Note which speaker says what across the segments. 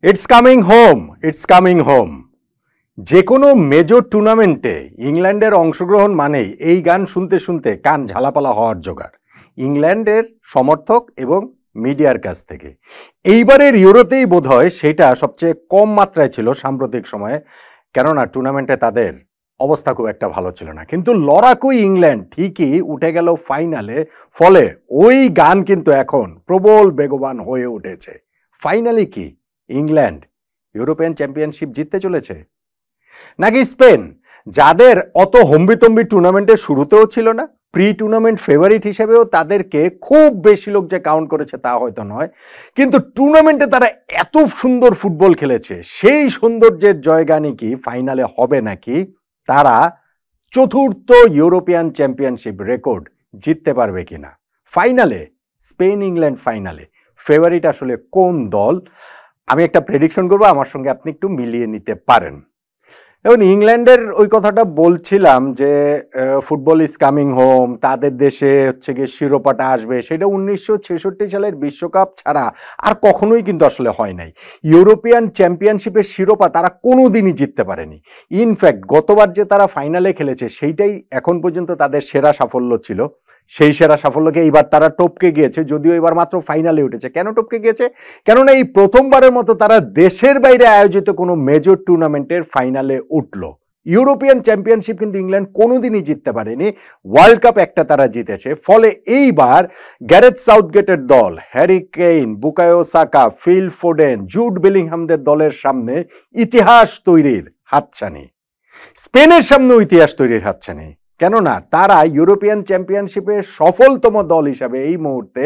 Speaker 1: It's coming home, it's coming home. যে কোনো major টুর্নামেন্টে ইংল্যান্ডের অংশগ্রহণ মানেই এই গান শুনতে শুনতে কান ঝালাপালা হওয়ার জোগাড় ইংল্যান্ডের সমর্থক এবং মিডিয়ার কাছ থেকে। এইবারের ইউরোতেই বোধহয় সেটা সবচেয়ে কম মাত্রায় ছিল সাম্প্রতিক সময়ে, কেননা টুর্নামেন্টে তাদের অবস্থা খুব একটা ভালো ছিল না। কিন্তু লড়াকু ইংল্যান্ড ঠিকই উঠে গেল ফাইনালে, ফলে ওই গান কিন্তু এখন প্রবল বেগবান হয়ে উঠেছে। ফাইনালি কি ইংল্যান্ড ইউরোপিয়ান চ্যাম্পিয়নশিপ জিততে চলেছে, নাকি স্পেন, যাদের অত হম্বিতম্বি টুর্নামেন্টের শুরুতেও ছিল না, প্রি টুর্নামেন্ট ফেভারিট হিসেবেও তাদেরকে খুব বেশি লোক যে কাউন্ট করেছে তা হয়তো নয়, কিন্তু টুর্নামেন্টে তারা এত সুন্দর ফুটবল খেলেছে, সেই সৌন্দর্যের জয়গানই কি ফাইনালে হবে, নাকি তারা চতুর্থ ইউরোপিয়ান চ্যাম্পিয়নশিপ রেকর্ড জিততে পারবে কিনা? ফাইনালে স্পেন ইংল্যান্ড ফাইনালে ফেভারিট আসলে কোন দল? আমি একটা প্রেডিকশন করবো, আমার সঙ্গে আপনি একটু মিলিয়ে নিতে পারেন। এবং ইংল্যান্ডের ওই কথাটা বলছিলাম যে ফুটবল ইজ কামিং হোম, তাদের দেশে হচ্ছে গিয়ে শিরোপাটা আসবে, সেটা 1966 সালের বিশ্বকাপ ছাড়া আর কখনোই কিন্তু আসলে হয় নাই। ইউরোপিয়ান চ্যাম্পিয়নশিপের শিরোপা তারা কোনোদিনই জিততে পারেনি। ইনফ্যাক্ট গতবার যে তারা ফাইনালে খেলেছে সেইটাই এখন পর্যন্ত তাদের সেরা সাফল্য ছিল। সেই সেরা সাফল্যকে এইবার তারা টপকে গিয়েছে, যদিও এবার মাত্র ফাইনালে উঠেছে। কেন টপকে গিয়েছে? কেননা এই প্রথমবারের মতো তারা দেশের বাইরে আয়োজিত কোনো মেজর টুর্নামেন্টের ফাইনালে উঠল। ইউরোপিয়ান চ্যাম্পিয়নশিপ কিন্তু ইংল্যান্ড কোনোদিনই জিততে পারেনি, ওয়ার্ল্ড কাপ একটা তারা জিতেছে। ফলে এইবার গ্যারেথ সাউথগেটের দল, Harry Kane, Bukayo Saka, Phil Foden, Jude বেলিংহামদের দলের সামনে ইতিহাস তৈরির হাতছানি, স্পেনের সামনেও ইতিহাস তৈরির হাতছানি। কেননা তারা ইউরোপিয়ান চ্যাম্পিয়নশিপের সফলতম দল হিসাবে এই মুহূর্তে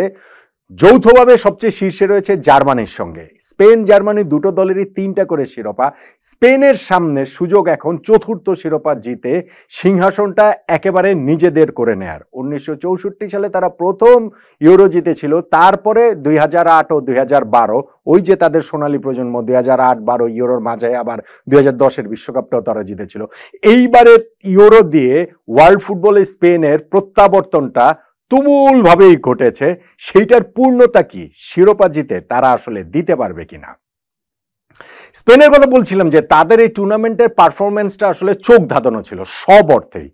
Speaker 1: যৌথভাবে সবচেয়ে শীর্ষে রয়েছে জার্মানির সঙ্গে। স্পেন জার্মানি দুটো দলেরই 3টা করে শিরোপা। স্পেনের সামনে সুযোগ এখন চতুর্থ শিরোপা জিতে সিংহাসনটা একেবারে নিজেদের করে নেয়ার। 1964 সালে তারা প্রথম ইউরো জিতেছিল, তারপরে 2008 ও 2012, ওই যে তাদের সোনালী প্রজন্ম, 2008-12 ইউরোর মাঝে আবার 2010-এর বিশ্বকাপটাও তারা জিতেছিল। এইবারের ইউরো দিয়ে ওয়ার্ল্ড ফুটবলে স্পেনের প্রত্যাবর্তনটা তুমুলভাবেই ঘটেছে। সেইটার পূর্ণতা কি শিরোপা জিতে তারা আসলে দিতে পারবে কিনা? স্পেনের কথা বলছিলাম যে তাদের এই টুর্নামেন্টের পারফরমেন্সটা আসলে চোখ ধাঁধানো ছিল সব অর্থেই।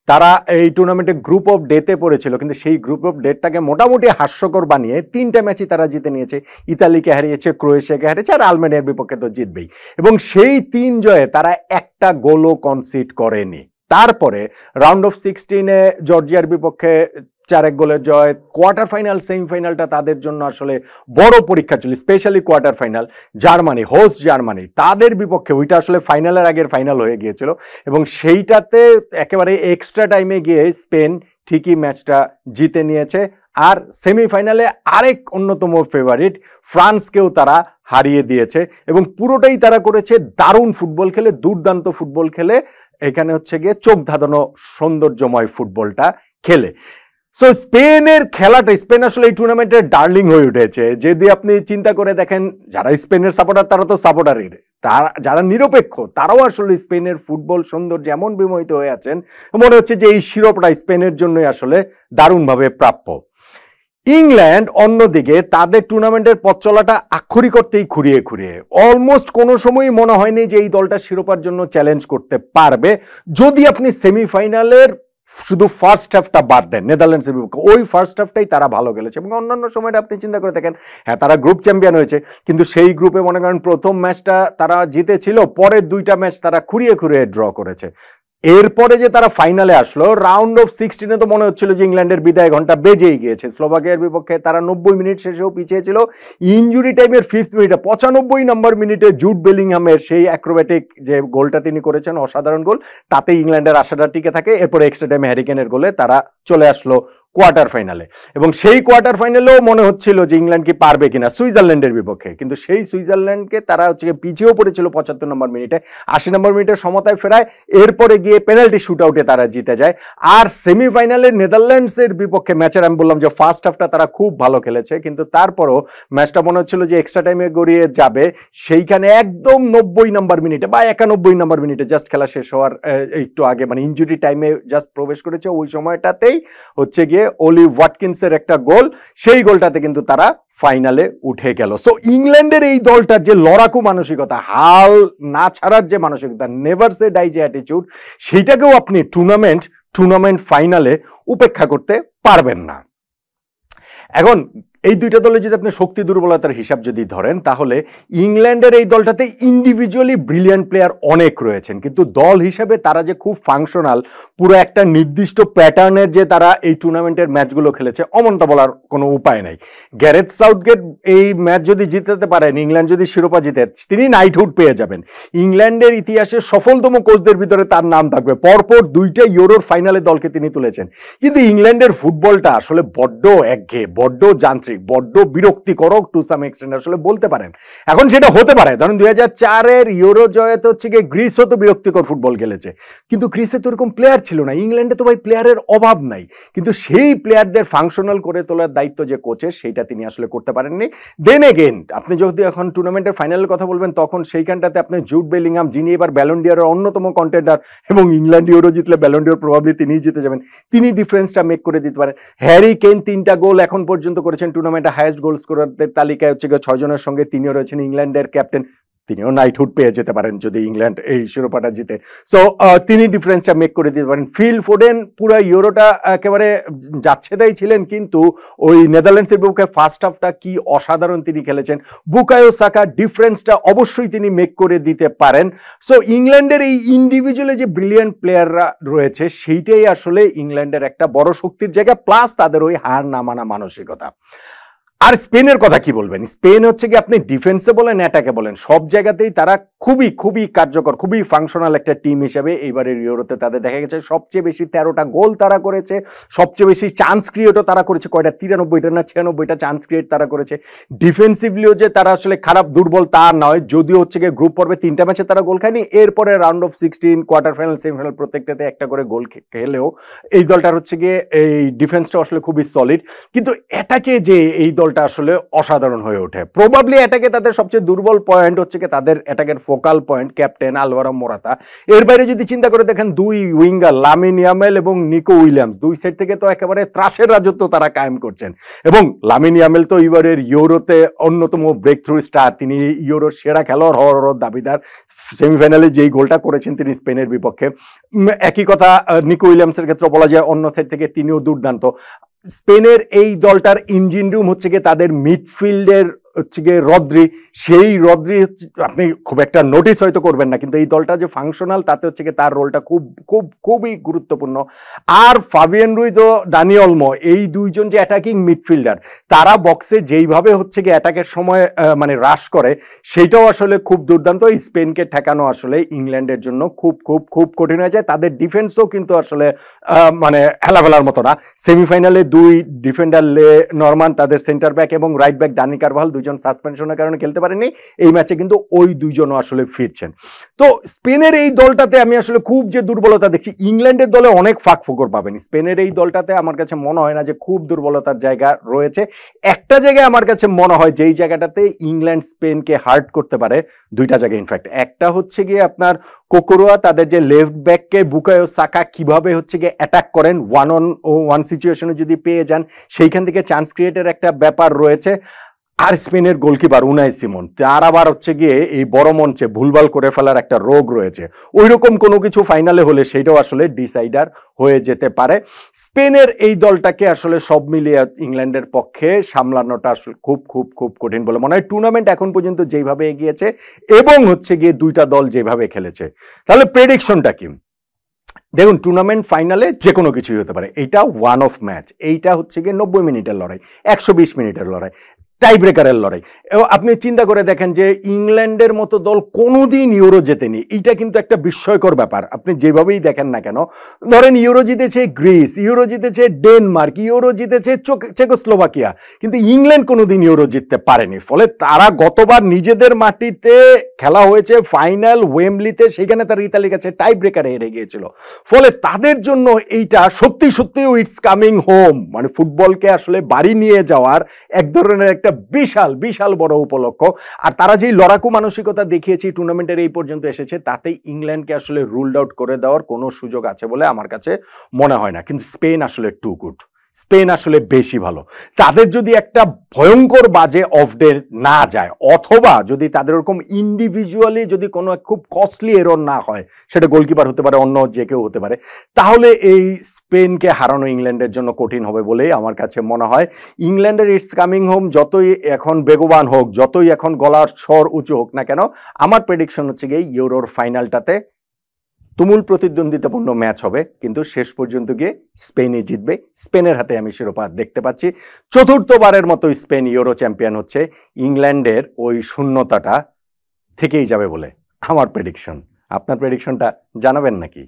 Speaker 1: তারা এই টুর্নামেন্টে গ্রুপ অফ ডেতে পড়েছিল, কিন্তু সেই গ্রুপ অফ ডেটটাকে মোটামুটি হাস্যকর বানিয়ে 3টা ম্যাচই তারা জিতে নিয়েছে। ইতালিকে হারিয়েছে, ক্রোয়েশিয়াকে হারিয়েছে, আর আলমেনিয়ার বিপক্ষে তো জিতবেই। এবং সেই 3 জয়ে তারা একটা গোলও কনসিড করেনি। তারপরে রাউন্ড অফ 16-এ জর্জিয়ার বিপক্ষে 4-1 গোলের জয়। কোয়ার্টার ফাইনাল, সেমিফাইনালটা তাদের জন্য আসলে বড় পরীক্ষা ছিল, specially quarter final. Germany, host Germany, তাদের বিপক্ষে ওইটা আসলে ফাইনালের আগের ফাইনাল হয়ে গিয়েছিল, এবং সেইটাতে একেবারে এক্সট্রা টাইমে গিয়ে স্পেন ঠিকই ম্যাচটা জিতে নিয়েছে। আর সেমিফাইনালে আরেক অন্যতম ফেভারিট ফ্রান্সকেও তারা হারিয়ে দিয়েছে, এবং পুরোটাই তারা করেছে দারুণ ফুটবল খেলে, দুর্দান্ত ফুটবল খেলে, এখানে হচ্ছে গিয়ে চোখ ধাঁধানো সৌন্দর্যময় ফুটবলটা খেলে। সো স্পেনের খেলাটা, স্পেন আসলে এই টুর্নামেন্টের ডার্লিং হয়ে উঠেছে। যদি আপনি চিন্তা করে দেখেন, যারা স্পেনের সাপোর্টার তারা তো সাপোর্টারই, তারা যারা নিরপেক্ষ তারাও আসলে স্পেনের ফুটবল সৌন্দর্য এমন বিমোহিত হয়ে আছেন, মনে হচ্ছে যে এই শিরোপাটা স্পেনের জন্যই আসলে দারুণভাবে প্রাপ্য। ইংল্যান্ড অন্যদিকে তাদের টুর্নামেন্টের পথ চলাটা আক্ষরিক অর্থেই খুঁড়িয়ে খুঁড়িয়ে, অলমোস্ট কোনো সময়ই মনে হয়নি যে এই দলটা শিরোপার জন্য চ্যালেঞ্জ করতে পারবে, যদি আপনি সেমিফাইনালের শুধু ফার্স্ট হাফটা বাদ দেন। নেদারল্যান্ডসের বিপক্ষে ওই ফার্স্ট হাফটাই তারা ভালো খেলেছে, এবং অন্যান্য সময়টা আপনি চিন্তা করে দেখেন, হ্যাঁ তারা গ্রুপ চ্যাম্পিয়ন হয়েছে, কিন্তু সেই গ্রুপে মনে করেন প্রথম ম্যাচটা তারা জিতেছিল, পরের 2টা ম্যাচ তারা খুঁড়িয়ে খুঁড়িয়ে ড্র করেছে। এরপরে যে তারা ফাইনালে আসলো, রাউন্ড অফ 16-এ তো মনে হচ্ছিল যে ইংল্যান্ডের বিদায় ঘন্টা বেজেই গিয়েছে। স্লোভাকিয়ার বিপক্ষে তারা 90 মিনিট শেষেও পিছিয়ে ছিল। ইনজুরি টাইমের 5th মিনিটে, 95 নম্বর মিনিটে জুড বেলিংহামের সেই অ্যাক্রোব্যাটিক যে গোলটা তিনি করেছেন, অসাধারণ গোল, তাতে ইংল্যান্ডের আশাটা টিকে থাকে। এরপরে এক্সট্রা টাইমে হ্যারি কেইনের গোলে তারা চলে আসলো কোয়ার্টার ফাইনালে, এবং সেই কোয়ার্টার ফাইনালেও মনে হচ্ছিল যে ইংল্যান্ড কি পারবে কিনা সুইজারল্যান্ডের বিপক্ষে, কিন্তু সেই সুইজারল্যান্ডকে তারা হচ্ছে পিছিয়েও পড়েছিল 75 নম্বর মিনিটে, 80 নম্বর মিনিটে সমতায় ফেরায়, এরপরে গিয়ে পেনাল্টি শুট আউটে তারা জিতে যায়। আর সেমিফাইনালে নেদারল্যান্ডসের বিপক্ষে ম্যাচের আমি বললাম যে ফার্স্ট হাফটা তারা খুব ভালো খেলেছে, কিন্তু তারপরও ম্যাচটা মনে হচ্ছিল যে এক্সট্রা টাইমে গড়িয়ে যাবে। সেইখানে একদম 90 নম্বর মিনিটে বা 91 নম্বর মিনিটে, জাস্ট খেলা শেষ হওয়ার একটু আগে, মানে ইনজুরি টাইমে জাস্ট প্রবেশ করেছে, ওই সময়টাতেই হচ্ছে গিয়ে অলি ওয়াটকিন্সের একটা গোল, সেই গোলটাতে কিন্তু তারা ফাইনালে উঠে গেল। সো ইংল্যান্ডের এই দলটার যে লড়াকু মানসিকতা, হাল না ছাড়ার যে মানসিকতা, নেভার সে ডাই যে অ্যাটিটিউড, সেইটাকেও আপনি টুর্নামেন্ট ফাইনালে উপেক্ষা করতে পারবেন না। এখন এই দুইটা দলে যদি আপনি শক্তি দুর্বলতার হিসাব যদি ধরেন, তাহলে ইংল্যান্ডের এই দলটাতে ইন্ডিভিজুয়ালি ব্রিলিয়ান্ট প্লেয়ার অনেক রয়েছেন, কিন্তু দল হিসেবে তারা যে খুব ফাংশনাল, পুরো একটা নির্দিষ্ট প্যাটার্নের যে তারা এই টুর্নামেন্টের ম্যাচগুলো খেলেছে, অমনটা বলার কোনো উপায় নাই। গ্যারেথ সাউথগেট এই ম্যাচ যদি জিতাতে পারেন, ইংল্যান্ড যদি শিরোপা জিতে, তিনি নাইটহুড পেয়ে যাবেন। ইংল্যান্ডের ইতিহাসে সফলতম কোচদের ভিতরে তার নাম থাকবে। পরপর দুইটা ইউরোর ফাইনালে দলকে তিনি তুলেছেন। কিন্তু ইংল্যান্ডের ফুটবলটা আসলে বড্ড একঘেয়ে, বড্ড যান্ত্রিক, বড্ড বিরক্তিকর টু সাম এক্সটেন্ট আসলে বলতে পারেন। এখন সেটা হতে পারে, ধরুন 2004-এর ইউরো জয়তে হচ্ছে গিয়ে গ্রিসও তো বিরক্তিকর ফুটবল খেলেছে, কিন্তু গ্রিসে তো এরকম প্লেয়ার ছিল না। ইংল্যান্ডে তো ভাই প্লেয়ারের অভাব নাই, কিন্তু সেই প্লেয়ারদের ফাংশনাল করে তোলার দায়িত্ব যে কোচের, সেইটা তিনি আসলে করতে পারেননি। দেন এগেন আপনি যদি এখন টুর্নামেন্টের ফাইনালের কথা বলবেন, তখন সেইখানটাতে আপনি জুড বেলিংহাম, যিনি এবার ব্যালন ডি'অরের অন্যতম কন্টেন্ডার, এবং ইংল্যান্ড ইউরো জিতলে ব্যালন ডি'অর প্রবাবলি তিনিই জিতে যাবেন, তিনি ডিফারেন্সটা মেক করে দিতে পারেন। হ্যারি কেইন 3টা গোল এখন পর্যন্ত করেছেন, টুর্নামেন্টে হাইয়েস্ট গোল স্কোরারদের তালিকায় হচ্ছে 6 জনের সঙ্গে তিনিও রয়েছেন। ইংল্যান্ডের ক্যাপ্টেন, তিনিও নাইটহুড পেয়ে যেতে পারেন যদি ইংল্যান্ড এই শিরোপাটা জিতে। সো তিনি ডিফারেন্সটা মেক করে দিতে পারেন। ফিল ফোডেন পুরো ইউরোটা একেবারে যাচ্ছেতাই ছিলেন, কিন্তু ওই নেদারল্যান্ডসের বিপক্ষে ফার্স্ট হাফটা কি অসাধারণ তিনি খেলেছেন। বুকায়ো সাকা ডিফারেন্সটা অবশ্যই তিনি মেক করে দিতে পারেন। সো ইংল্যান্ডের এই ইন্ডিভিজুয়ালি যে ব্রিলিয়ান্ট প্লেয়াররা রয়েছে, সেইটাই আসলে ইংল্যান্ডের একটা বড় শক্তির জায়গা, প্লাস তাদের ওই হার না মানা মানসিকতা। আর স্পেনের কথা কি বলবেন? স্পেন হচ্ছে কি, আপনি ডিফেন্সে বলেন, অ্যাটাকে বলেন, সব জায়গাতেই তারা খুবই খুবই কার্যকর, খুবই ফাংশনাল একটা টিম হিসেবে এইবারের ইউরোতে তাদের দেখা গেছে। সবচেয়ে বেশি 13টা গোল তারা করেছে, সবচেয়ে বেশি চান্স ক্রিয়েটও তারা করেছে। কয়টা? 93টা না 96টা চান্স ক্রিয়েট তারা করেছে। ডিফেন্সিভলিও যে তারা আসলে খারাপ দুর্বল তা নয়, যদিও হচ্ছে গিয়ে গ্রুপ পর্বে 3টা ম্যাচে তারা গোল খায়নি, এরপরে round of 16, quarter final, semifinal প্রত্যেকটাতে একটা করে গোল খেলেও এই দলটার হচ্ছে গিয়ে এই ডিফেন্সটা আসলে খুবই সলিড। কিন্তু অ্যাটাকে যে এই দলটা আসলে অসাধারণ হয়ে ওঠে। প্রবাবলি অ্যাটাকে তাদের সবচেয়ে দুর্বল পয়েন্ট হচ্ছে কি তাদের অ্যাটাকের focal point captain Alvaro Morata. এর বাইরে যদি চিন্তা করে দেখেন, দুই উইঙ্গার লামিন ইয়ামেল এবং নিকো উইলিয়ামস, দুই সাইড থেকে তো একেবারে ত্রাসের রাজত্ব তারা কায়েম করছেন। এবং লামিন ইয়ামেল তো এবারের ইউরোতে অন্যতম ব্রেক থ্রু স্টার, তিনি ইউরোর সেরা খেলোয়াড় হওয়ার দাবিদার। সেমিফাইনালে যেই গোলটা করেছেন তিনি স্পেনের বিপক্ষে, একই কথা নিকো উইলিয়ামসের ক্ষেত্রে বলা যায়, অন্য সাইড থেকে তিনিও দুর্দান্ত। স্পেনের এই দলটার ইঞ্জিন রুম হচ্ছে গিয়ে তাদের মিডফিল্ডের হচ্ছে গিয়ে রদ্রি, সেই রদ্রি আপনি খুব একটা নোটিস হয়তো করবেন না, কিন্তু এই দলটা যে ফাংশনাল তাতে হচ্ছে গিয়ে তার রোলটা খুবই গুরুত্বপূর্ণ। আর ফাবিয়ান রুইজ ও ডানি অলমো, এই দুইজন যে অ্যাটাকিং মিডফিল্ডার, তারা বক্সে যেইভাবে হচ্ছে গিয়ে অ্যাটাকের সময় মানে রাশ করে, সেটাও আসলে খুব দুর্দান্ত। স্পেনকে ঠেকানো আসলে ইংল্যান্ডের জন্য খুব কঠিন হয়ে যায়। তাদের ডিফেন্সও কিন্তু আসলে মানে হেলাফেলার মতো না। সেমিফাইনালে দুই ডিফেন্ডার লে নরমান, তাদের সেন্টার ব্যাক এবং রাইট ব্যাক ডানি কারভাল, দুইজন সাসপেনশনের কারণে খেলতে পারেনি। এই ম্যাচে কিন্তু ওই দুইজনও আসলে ফিরছেন। তো স্পেনের এই দলটাতে আমি আসলে খুব যে দুর্বলতা দেখছি, ইংল্যান্ডের দলে অনেক ফাঁক ফোকর পাবেন। স্পেনের এই দলটাতে আমার কাছে মনে হয় না যে খুব দুর্বলতার জায়গা রয়েছে। একটা জায়গায় আমার কাছে মনে হয় যেই জায়গাটাতে ইংল্যান্ড স্পেনকে হার্ট করতে পারে, দুইটা জায়গায় ইনফ্যাক্ট। একটা হচ্ছে গিয়ে আপনার কোকোরোয়া, তাদের যে লেফট ব্যাককে বুকায়ো সাকা কিভাবে হচ্ছে গিয়ে অ্যাটাক করেন, 1-on-1 সিচুয়েশনে যদি পেয়ে যান, সেইখান থেকে চান্স ক্রিয়েটের একটা ব্যাপার রয়েছে। আর স্পেনের গোলকিপার উনাই সিমন, তার আবার হচ্ছে গিয়ে এই বড় মঞ্চে ভুলভাল করে ফেলার একটা রোগ রয়েছে। ওই রকম কোনো কিছু ফাইনালে হলে সেইটাও আসলে ডিসাইডার হয়ে যেতে পারে। স্পেনের এই দলটাকে আসলে সব মিলিয়ে ইংল্যান্ডের পক্ষে সামলানোটা আসলে খুব কঠিন বলে মনে হয়। টুর্নামেন্ট এখন পর্যন্ত যেইভাবে এগিয়েছে এবং হচ্ছে গিয়ে দুইটা দল যেভাবে খেলেছে, তাহলে প্রেডিকশনটা কি? দেখুন, টুর্নামেন্ট ফাইনালে যে কোনো কিছুই হতে পারে। এইটা ওয়ান অফ ম্যাচ, এইটা হচ্ছে গিয়ে 90 মিনিটের লড়াই, 120 মিনিটের লড়াই, টাই ব্রেকারের লড়াই। এবং আপনি চিন্তা করে দেখেন যে ইংল্যান্ডের মতো দল কোনোদিন ইউরো জেতেনি, এইটা কিন্তু একটা বিস্ময়কর ব্যাপার। আপনি যেভাবেই দেখেন না কেন, ধরেন ইউরো জিতেছে গ্রিস, ইউরো জিতেছে ডেনমার্ক, ইউরো জিতেছে চেকোস্লোভাকিয়া, কিন্তু ইংল্যান্ড কোনোদিন ইউরো জিততে পারেনি। ফলে তারা গতবার নিজেদের মাটিতে খেলা হয়েছে ফাইনাল ওয়েম্বলিতে, সেখানে তারা ইতালির কাছে টাই ব্রেকারে হেরে গিয়েছিল। ফলে তাদের জন্য এইটা সত্যি ইটস কামিং হোম, মানে ফুটবলকে আসলে বাড়ি নিয়ে যাওয়ার এক ধরনের একটা বিশাল বড় উপলক্ষ। আর তারা যেই লড়াকু মানসিকতা দেখিয়েছে টুর্নামেন্টের এই পর্যন্ত এসেছে, তাতেই ইংল্যান্ডকে আসলে রুলড আউট করে দেওয়ার কোনো সুযোগ আছে বলে আমার কাছে মনে হয় না। কিন্তু স্পেন আসলে টু গুড, স্পেন আসলে বেশি ভালো। তাদের যদি একটা ভয়ঙ্কর বাজে অফ ডে না যায়, অথবা যদি তাদের ওরকম ইন্ডিভিজুয়ালি যদি কোনো খুব কস্টলি এরর না হয়, সেটা গোলকিপার হতে পারে, অন্য যে কেউ হতে পারে, তাহলে এই স্পেনকে হারানো ইংল্যান্ডের জন্য কঠিন হবে বলেই আমার কাছে মনে হয়। ইংল্যান্ডের ইটস কামিং হোম যতই এখন বেগবান হোক, যতই এখন গলার স্বর উঁচু হোক না কেন, আমার প্রেডিকশন হচ্ছে গিয়ে ইউরোর ফাইনালটাতে তুমুল প্রতিদ্বন্দ্বিতাপূর্ণ ম্যাচ হবে, কিন্তু শেষ পর্যন্ত গিয়ে স্পেনই জিতবে। স্পেনের হাতে আমি শিরোপা দেখতে পাচ্ছি। চতুর্থবারের মতো স্পেন ইউরো চ্যাম্পিয়ন হচ্ছে। ইংল্যান্ডের ওই শূন্যতাটা থেকেই যাবে বলে আমার প্রেডিকশন। আপনার প্রেডিকশনটা জানাবেন নাকি?